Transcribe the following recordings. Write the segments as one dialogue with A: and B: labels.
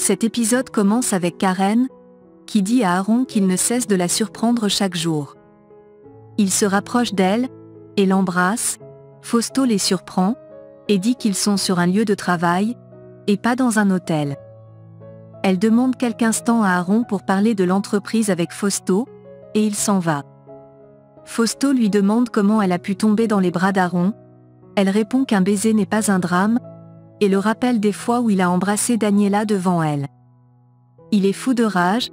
A: Cet épisode commence avec Karen, qui dit à Aaron qu'il ne cesse de la surprendre chaque jour. Il se rapproche d'elle, et l'embrasse. Fausto les surprend, et dit qu'ils sont sur un lieu de travail, et pas dans un hôtel. Elle demande quelques instants à Aaron pour parler de l'entreprise avec Fausto, et il s'en va. Fausto lui demande comment elle a pu tomber dans les bras d'Aaron. Elle répond qu'un baiser n'est pas un drame, et le rappelle des fois où il a embrassé Daniela devant elle. Il est fou de rage.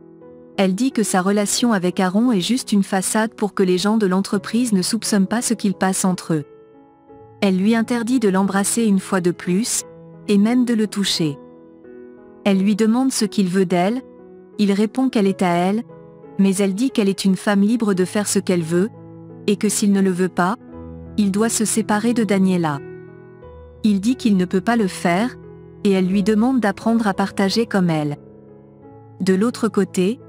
A: Elle dit que sa relation avec Aaron est juste une façade pour que les gens de l'entreprise ne soupçonnent pas ce qu'il passe entre eux. Elle lui interdit de l'embrasser une fois de plus, et même de le toucher. Elle lui demande ce qu'il veut d'elle. Il répond qu'elle est à elle, mais elle dit qu'elle est une femme libre de faire ce qu'elle veut, et que s'il ne le veut pas, il doit se séparer de Daniela. Il dit qu'il ne peut pas le faire, et elle lui demande d'apprendre à partager comme elle. De l'autre côté,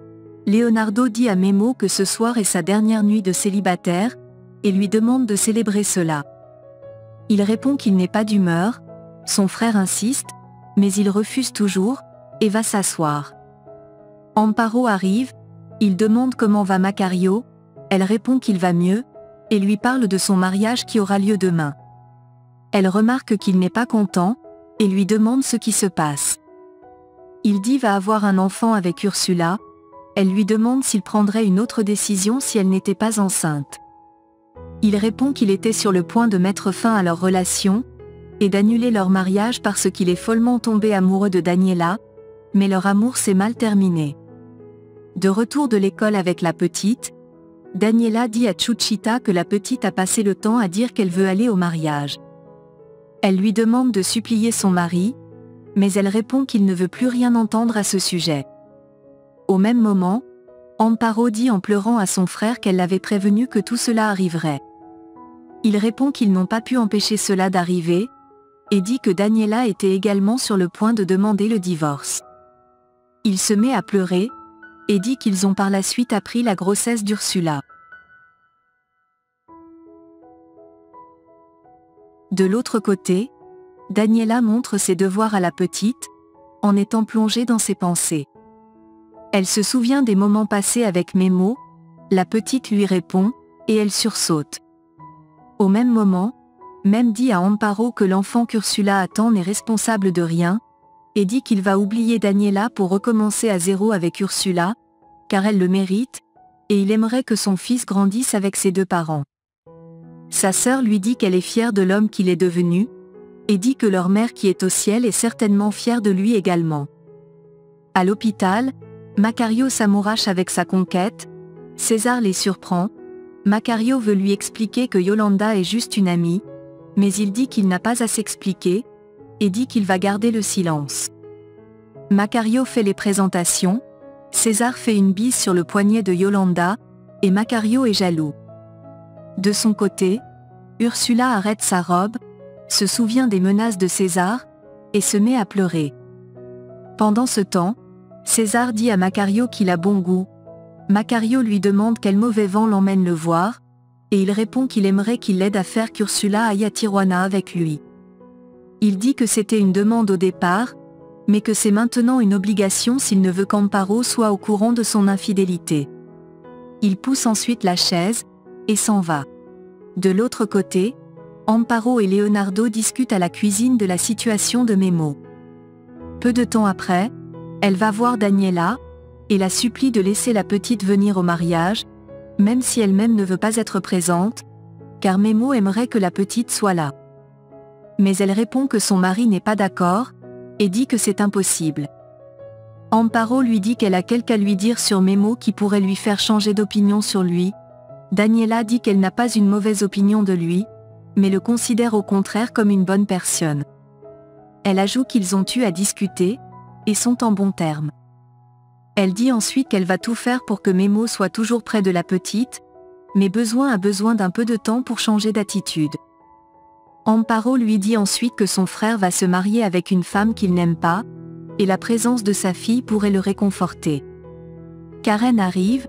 A: Leonardo dit à Memo que ce soir est sa dernière nuit de célibataire, et lui demande de célébrer cela. Il répond qu'il n'est pas d'humeur, son frère insiste, mais il refuse toujours, et va s'asseoir. Amparo arrive, il demande comment va Macario, elle répond qu'il va mieux, et lui parle de son mariage qui aura lieu demain. Elle remarque qu'il n'est pas content, et lui demande ce qui se passe. Il dit va avoir un enfant avec Ursula. Elle lui demande s'il prendrait une autre décision si elle n'était pas enceinte. Il répond qu'il était sur le point de mettre fin à leur relation, et d'annuler leur mariage parce qu'il est follement tombé amoureux de Daniela, mais leur amour s'est mal terminé. De retour de l'école avec la petite, Daniela dit à Chuchita que la petite a passé le temps à dire qu'elle veut aller au mariage. Elle lui demande de supplier son mari, mais elle répond qu'il ne veut plus rien entendre à ce sujet. Au même moment, Amparo dit en pleurant à son frère qu'elle l'avait prévenu que tout cela arriverait. Il répond qu'ils n'ont pas pu empêcher cela d'arriver, et dit que Daniela était également sur le point de demander le divorce. Il se met à pleurer, et dit qu'ils ont par la suite appris la grossesse d'Ursula. De l'autre côté, Daniela montre ses devoirs à la petite, en étant plongée dans ses pensées. Elle se souvient des moments passés avec Memo, la petite lui répond, et elle sursaute. Au même moment, Mem dit à Amparo que l'enfant qu'Ursula attend n'est responsable de rien, et dit qu'il va oublier Daniela pour recommencer à zéro avec Ursula, car elle le mérite, et il aimerait que son fils grandisse avec ses deux parents. Sa sœur lui dit qu'elle est fière de l'homme qu'il est devenu, et dit que leur mère qui est au ciel est certainement fière de lui également. À l'hôpital, Macario s'amourache avec sa conquête. César les surprend. Macario veut lui expliquer que Yolanda est juste une amie, mais il dit qu'il n'a pas à s'expliquer, et dit qu'il va garder le silence. Macario fait les présentations. César fait une bise sur le poignet de Yolanda, et Macario est jaloux. De son côté, Ursula arrête sa robe, se souvient des menaces de César, et se met à pleurer. Pendant ce temps, César dit à Macario qu'il a bon goût. Macario lui demande quel mauvais vent l'emmène le voir, et il répond qu'il aimerait qu'il l'aide à faire qu'Ursula aille à Tijuana avec lui. Il dit que c'était une demande au départ, mais que c'est maintenant une obligation s'il ne veut qu'Amparo soit au courant de son infidélité. Il pousse ensuite la chaise, et s'en va. De l'autre côté, Amparo et Leonardo discutent à la cuisine de la situation de Memo. Peu de temps après, elle va voir Daniela, et la supplie de laisser la petite venir au mariage, même si elle-même ne veut pas être présente, car Memo aimerait que la petite soit là. Mais elle répond que son mari n'est pas d'accord, et dit que c'est impossible. Amparo lui dit qu'elle a quelque à lui dire sur Memo qui pourrait lui faire changer d'opinion sur lui. Daniela dit qu'elle n'a pas une mauvaise opinion de lui, mais le considère au contraire comme une bonne personne. Elle ajoute qu'ils ont eu à discuter, et sont en bons termes. Elle dit ensuite qu'elle va tout faire pour que Memo soit toujours près de la petite, mais a besoin d'un peu de temps pour changer d'attitude. Amparo lui dit ensuite que son frère va se marier avec une femme qu'il n'aime pas, et la présence de sa fille pourrait le réconforter. Karen arrive,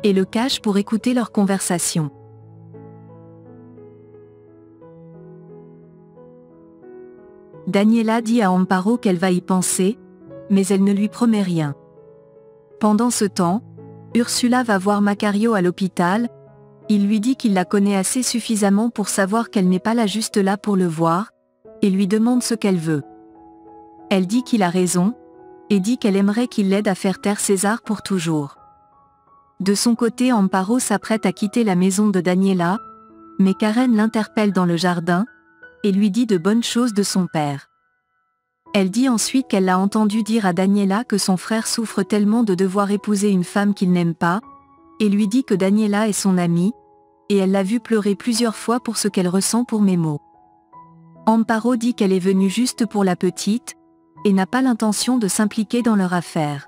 A: et le cache pour écouter leur conversation. Daniela dit à Amparo qu'elle va y penser, mais elle ne lui promet rien. Pendant ce temps, Ursula va voir Macario à l'hôpital. Il lui dit qu'il la connaît assez suffisamment pour savoir qu'elle n'est pas là juste là pour le voir, et lui demande ce qu'elle veut. Elle dit qu'il a raison, et dit qu'elle aimerait qu'il l'aide à faire taire César pour toujours. De son côté, Amparo s'apprête à quitter la maison de Daniela, mais Karen l'interpelle dans le jardin, et lui dit de bonnes choses de son père. Elle dit ensuite qu'elle l'a entendu dire à Daniela que son frère souffre tellement de devoir épouser une femme qu'il n'aime pas, et lui dit que Daniela est son amie, et elle l'a vu pleurer plusieurs fois pour ce qu'elle ressent pour Memo. Amparo dit qu'elle est venue juste pour la petite, et n'a pas l'intention de s'impliquer dans leur affaire.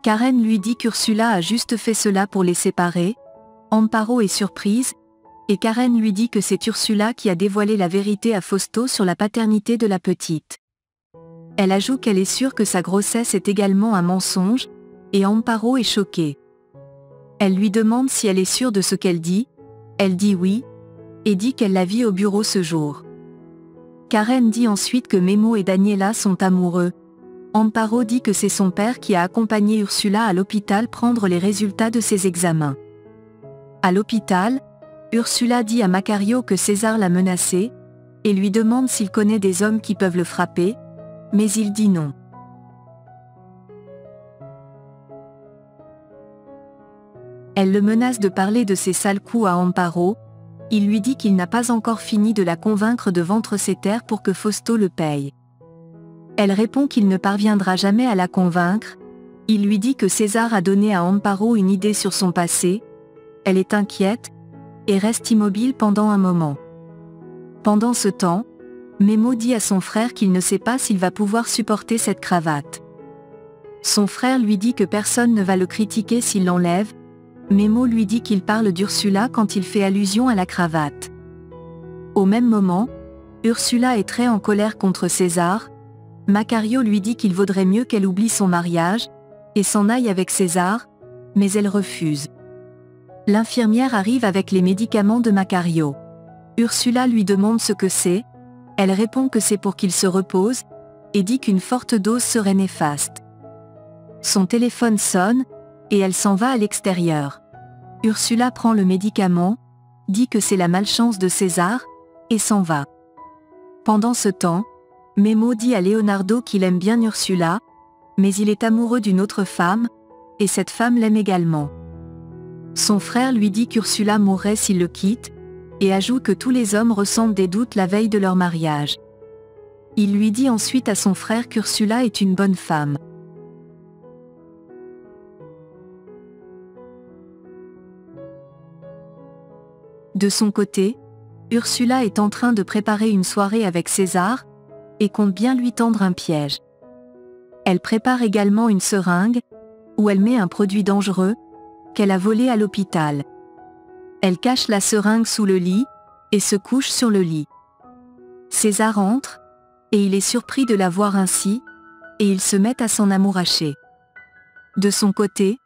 A: Karen lui dit qu'Ursula a juste fait cela pour les séparer. Amparo est surprise, et Karen lui dit que c'est Ursula qui a dévoilé la vérité à Fausto sur la paternité de la petite. Elle ajoute qu'elle est sûre que sa grossesse est également un mensonge, et Amparo est choquée. Elle lui demande si elle est sûre de ce qu'elle dit. Elle dit oui, et dit qu'elle l'a vit au bureau ce jour. Karen dit ensuite que Memo et Daniela sont amoureux. Amparo dit que c'est son père qui a accompagné Ursula à l'hôpital prendre les résultats de ses examens. À l'hôpital, Ursula dit à Macario que César l'a menacé, et lui demande s'il connaît des hommes qui peuvent le frapper, mais il dit non. Elle le menace de parler de ses sales coups à Amparo. Il lui dit qu'il n'a pas encore fini de la convaincre de vendre ses terres pour que Fausto le paye. Elle répond qu'il ne parviendra jamais à la convaincre. Il lui dit que César a donné à Amparo une idée sur son passé. Elle est inquiète, et reste immobile pendant un moment. Pendant ce temps, Memo dit à son frère qu'il ne sait pas s'il va pouvoir supporter cette cravate. Son frère lui dit que personne ne va le critiquer s'il l'enlève. Memo lui dit qu'il parle d'Ursula quand il fait allusion à la cravate. Au même moment, Ursula est très en colère contre César. Macario lui dit qu'il vaudrait mieux qu'elle oublie son mariage, et s'en aille avec César, mais elle refuse. L'infirmière arrive avec les médicaments de Macario. Ursula lui demande ce que c'est. Elle répond que c'est pour qu'il se repose, et dit qu'une forte dose serait néfaste. Son téléphone sonne, et elle s'en va à l'extérieur. Ursula prend le médicament, dit que c'est la malchance de César, et s'en va. Pendant ce temps, Memo dit à Leonardo qu'il aime bien Ursula, mais il est amoureux d'une autre femme, et cette femme l'aime également. Son frère lui dit qu'Ursula mourrait s'il le quitte, et ajoute que tous les hommes ressentent des doutes la veille de leur mariage. Il lui dit ensuite à son frère qu'Ursula est une bonne femme. De son côté, Ursula est en train de préparer une soirée avec César, et compte bien lui tendre un piège. Elle prépare également une seringue, où elle met un produit dangereux, qu'elle a volé à l'hôpital. Elle cache la seringue sous le lit, et se couche sur le lit. César entre, et il est surpris de la voir ainsi, et ils se mettent à s'en amouracher. De son côté,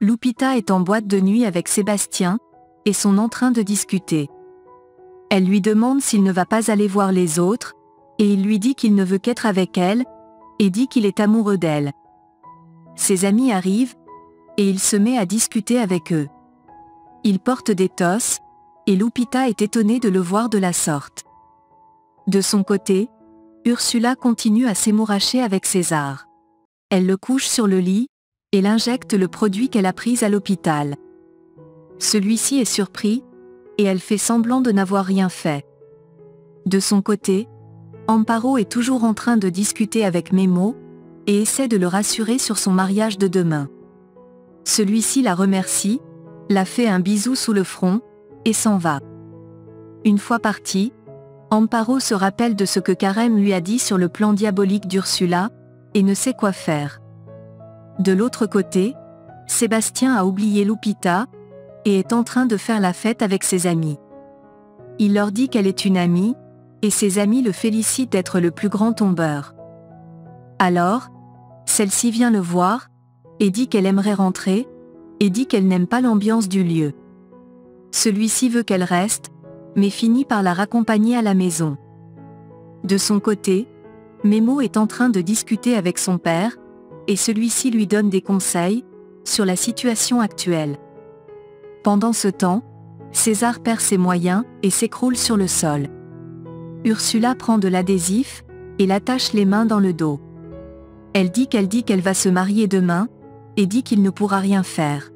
A: Lupita est en boîte de nuit avec Sébastien, et sont en train de discuter. Elle lui demande s'il ne va pas aller voir les autres, et il lui dit qu'il ne veut qu'être avec elle, et dit qu'il est amoureux d'elle. Ses amis arrivent, et il se met à discuter avec eux. Il porte des tosses, et Lupita est étonnée de le voir de la sorte. De son côté, Ursula continue à s'émouracher avec César. Elle le couche sur le lit, et l'injecte le produit qu'elle a pris à l'hôpital. Celui-ci est surpris, et elle fait semblant de n'avoir rien fait. De son côté, Amparo est toujours en train de discuter avec Memo, et essaie de le rassurer sur son mariage de demain. Celui-ci la remercie, la fait un bisou sous le front, et s'en va. Une fois parti, Amparo se rappelle de ce que Karen lui a dit sur le plan diabolique d'Ursula, et ne sait quoi faire. De l'autre côté, Sébastien a oublié Lupita, et est en train de faire la fête avec ses amis. Il leur dit qu'elle est une amie, et ses amis le félicitent d'être le plus grand tombeur. Alors, celle-ci vient le voir, et dit qu'elle aimerait rentrer, et dit qu'elle n'aime pas l'ambiance du lieu. Celui-ci veut qu'elle reste, mais finit par la raccompagner à la maison. De son côté, Mémo est en train de discuter avec son père, et celui-ci lui donne des conseils sur la situation actuelle. Pendant ce temps, César perd ses moyens et s'écroule sur le sol. Ursula prend de l'adhésif et l'attache les mains dans le dos. Elle dit qu'elle va se marier demain, et dit qu'il ne pourra rien faire.